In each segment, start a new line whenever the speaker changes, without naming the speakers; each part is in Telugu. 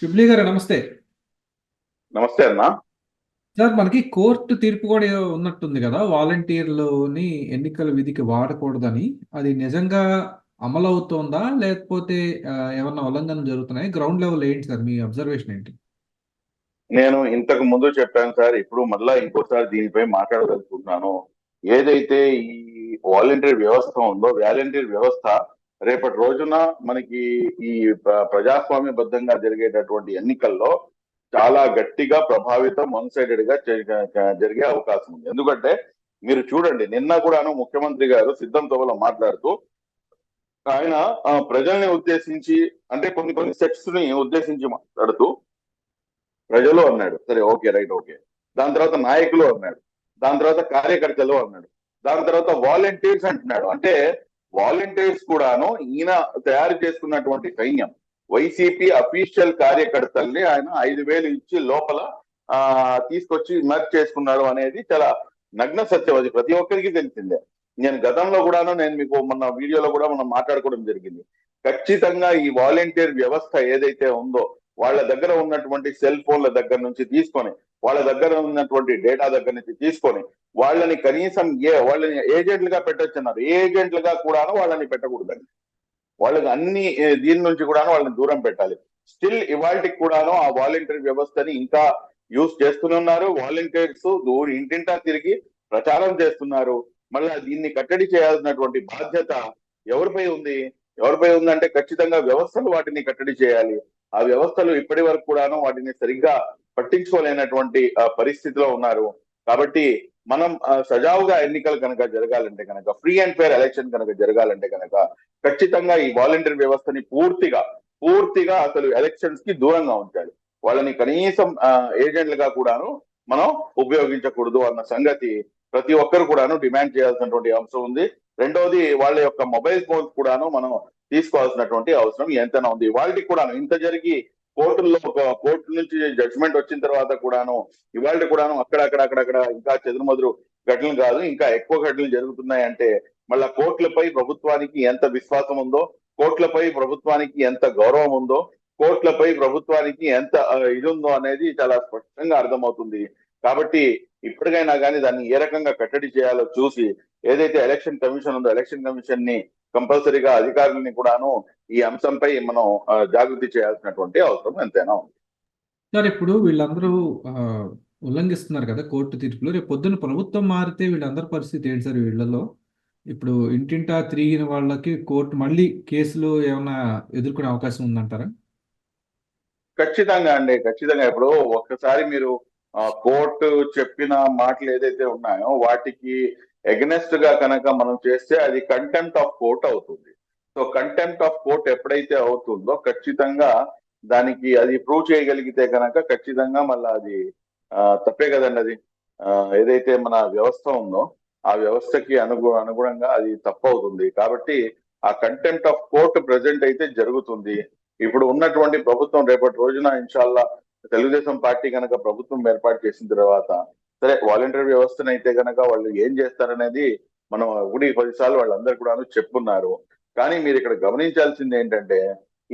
షిబ్లీ గారు నమస్తే.
నమస్తే అన్న.
సార్ మనకి కోర్టు తీర్పు కూడా ఏదో ఉన్నట్టుంది కదా, వాలంటీర్లని ఎన్నికల విధికి వాడకూడదని. అది నిజంగా అమలవుతోందా లేకపోతే ఏమన్నా ఉల్లంఘన జరుగుతున్నాయి? గ్రౌండ్ లెవెల్ ఏంటి సార్, మీ అబ్జర్వేషన్ ఏంటి?
నేను ఇంతకు ముందు చెప్పాను సార్, ఇప్పుడు మళ్ళా ఇంకోసారి దీనిపై మాట్లాడదలుచుకుంటున్నాను. ఏదైతే ఈ వాలంటీర్ వ్యవస్థ ఉందో, వాలంటీర్ వ్యవస్థ రేపటి రోజున మనకి ఈ ప్రజాస్వామ్యబద్ధంగా జరిగేటటువంటి ఎన్నికల్లో చాలా గట్టిగా ప్రభావితం, వన్ సైడెడ్ గా జరిగే అవకాశం ఉంది. ఎందుకంటే మీరు చూడండి, నిన్న కూడాను ముఖ్యమంత్రి గారు సిద్ధం సభలో మాట్లాడుతూ ఆయన ప్రజల్ని ఉద్దేశించి, అంటే కొన్ని కొన్ని సెక్స్ ని ఉద్దేశించి మాట్లాడుతూ ప్రజలు అన్నాడు. సరే, ఓకే, రైట్, ఓకే. దాని తర్వాత నాయకులు అన్నాడు. దాని తర్వాత కార్యకర్తలు అన్నాడు. దాని తర్వాత వాలంటీర్స్ అంటున్నాడు. అంటే వాలంటీర్స్ కూడాను ఈయన తయారు చేసుకున్నటువంటి సైన్యం. వైసీపీ అఫీషియల్ కార్యకర్తల్ని ఆయన 5,000 ఇచ్చి లోపల ఆ తీసుకొచ్చి మర్జ్ చేసుకున్నాడు అనేది చాలా నగ్న సత్యం. అది ప్రతి ఒక్కరికి తెలిసిందే. నేను గతంలో కూడాను, నేను మీకు మొన్న వీడియోలో కూడా మనం మాట్లాడుకోవడం జరిగింది. ఖచ్చితంగా ఈ వాలంటీర్ వ్యవస్థ ఏదైతే ఉందో, వాళ్ళ దగ్గర ఉన్నటువంటి సెల్ ఫోన్ల దగ్గర నుంచి తీసుకొని, వాళ్ళ దగ్గర ఉన్నటువంటి డేటా దగ్గర నుంచి తీసుకొని, వాళ్ళని కనీసం వాళ్ళని ఏజెంట్లుగా పెట్టొచ్చన్నారు. ఏజెంట్లుగా కూడాను వాళ్ళని పెట్టకూడదండి. వాళ్ళకి అన్ని దీని నుంచి కూడాను వాళ్ళని దూరం పెట్టాలి. స్టిల్ ఇవాళకి కూడాను ఆ వాలంటీర్ వ్యవస్థని ఇంకా యూజ్ చేస్తూనే ఉన్నారు. వాలంటీర్స్ ఇంటింటా తిరిగి ప్రచారం చేస్తున్నారు. మళ్ళా దీన్ని కట్టడి చేయాల్సినటువంటి బాధ్యత ఎవరిపై ఉంది? ఎవరిపై ఉందంటే ఖచ్చితంగా వ్యవస్థలు వాటిని కట్టడి చేయాలి. ఆ వ్యవస్థలు ఇప్పటి వరకు కూడాను వాటిని సరిగ్గా పట్టించుకోలేనటువంటి పరిస్థితిలో ఉన్నారు. కాబట్టి మనం సజావుగా ఎన్నికలు కనుక జరగాలంటే కనుక, ఫ్రీ అండ్ ఫెయిర్ ఎలక్షన్ కనుక జరగాలంటే కనుక, ఖచ్చితంగా ఈ వాలంటీర్ వ్యవస్థని పూర్తిగా పూర్తిగా అసలు ఎలక్షన్స్ కి దూరంగా ఉంచాలి. వాళ్ళని కనీసం ఏజెంట్లుగా కూడాను మనం ఉపయోగించకూడదు అన్న సంగతి ప్రతి ఒక్కరు కూడాను డిమాండ్ చేయాల్సినటువంటి అవసరం ఉంది. రెండోది, వాళ్ళ యొక్క మొబైల్ ఫోన్స్ కూడాను మనం తీసుకోవాల్సినటువంటి అవసరం ఎంతైనా ఉంది. వాళ్ళకి కూడాను ఇంత జరిగి కోర్టుల్లో, కోర్టు నుంచి జడ్జిమెంట్ వచ్చిన తర్వాత కూడాను ఇవాళ కూడాను అక్కడక్కడ ఇంకా చెదురుమదురు ఘటనలు కాదు, ఇంకా ఎక్కువ ఘటనలు జరుగుతున్నాయి. అంటే మళ్ళా కోర్టులపై ప్రభుత్వానికి ఎంత విశ్వాసం ఉందో, కోర్టులపై ప్రభుత్వానికి ఎంత గౌరవం ఉందో, కోర్టులపై ప్రభుత్వానికి ఎంత ఇది ఉందో అనేది చాలా స్పష్టంగా అర్థమవుతుంది. కాబట్టి ఇప్పటికైనా కానీ దాన్ని ఏ రకంగా కట్టడి చేయాలో చూసి, ఏదైతే ఎలక్షన్ కమిషన్ ఉందో ఎలక్షన్ కమిషన్ ని కంపల్సరీగా అధికారులని కూడాను ఈ అంశంపై మనం జాగృతి చేయాల్సినటువంటి అవసరం ఎంతైనా ఉంది.
సార్ ఇప్పుడు వీళ్ళందరూ ఆ, ఉల్లంఘిస్తున్నారు కదా కోర్టు తీర్పులు. రేపు పొద్దున్న ప్రభుత్వం మారితే వీళ్ళందరి పరిస్థితి ఏంటి సార్ వీళ్ళలో? ఇప్పుడు ఇంటింటా తిరిగిన వాళ్ళకి కోర్టు మళ్ళీ కేసులు ఏమైనా ఎదుర్కొనే అవకాశం ఉందంటారా?
ఖచ్చితంగా అండి, ఖచ్చితంగా. ఇప్పుడు ఒక్కసారి మీరు కోర్టు చెప్పిన మాటలు ఏదైతే ఉన్నాయో వాటికి ఎగనెస్ట్ గా కనుక మనం చేస్తే అది కంటెంప్ట్ ఆఫ్ కోర్ట్ అవుతుంది. సో కంటెంప్ట్ ఆఫ్ కోర్ట్ ఎప్పుడైతే అవుతుందో ఖచ్చితంగా దానికి అది ప్రూవ్ చేయగలిగితే కనుక ఖచ్చితంగా మళ్ళీ అది తప్పే కదండి అది. ఆ, ఏదైతే మన వ్యవస్థ ఉందో ఆ వ్యవస్థకి అనుగుణంగా అది తప్పు అవుతుంది. కాబట్టి ఆ కంటెంప్ట్ ఆఫ్ కోర్ట్ ప్రెజెంట్ అయితే జరుగుతుంది. ఇప్పుడు ఉన్నటువంటి ప్రభుత్వం రేపటి రోజున ఇన్షాల్లా తెలుగుదేశం పార్టీ కనుక ప్రభుత్వం ఏర్పాటు చేసిన తర్వాత, సరే వాలంటీర్ వ్యవస్థను అయితే కనుక వాళ్ళు ఏం చేస్తారనేది మనం 1-10 సార్లు వాళ్ళందరూ కూడా చెప్పున్నారు. కానీ మీరు ఇక్కడ గమనించాల్సింది ఏంటంటే,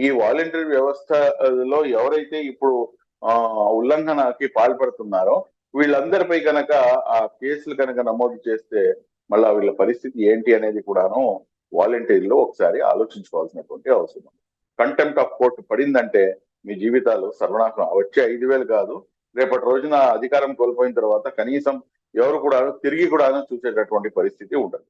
ఈ వాలంటీర్ వ్యవస్థలో ఎవరైతే ఇప్పుడు ఆ ఉల్లంఘనకి పాల్పడుతున్నారో వీళ్ళందరిపై కనుక ఆ కేసులు కనుక నమోదు చేస్తే మళ్ళా వీళ్ళ పరిస్థితి ఏంటి అనేది కూడాను వాలంటీర్లు ఒకసారి ఆలోచించుకోవాల్సినటువంటి అవసరం ఉంది. కంటెంప్ట్ ఆఫ్ కోర్టు పడిందంటే మీ జీవితాలు సర్వనాశనం. వచ్చే 5,000 కాదు, రేపటి రోజున అధికారం కోల్పోయిన తర్వాత కనీసం ఎవరు కూడా తిరిగి కూడా చూసేటటువంటి పరిస్థితి ఉండదు.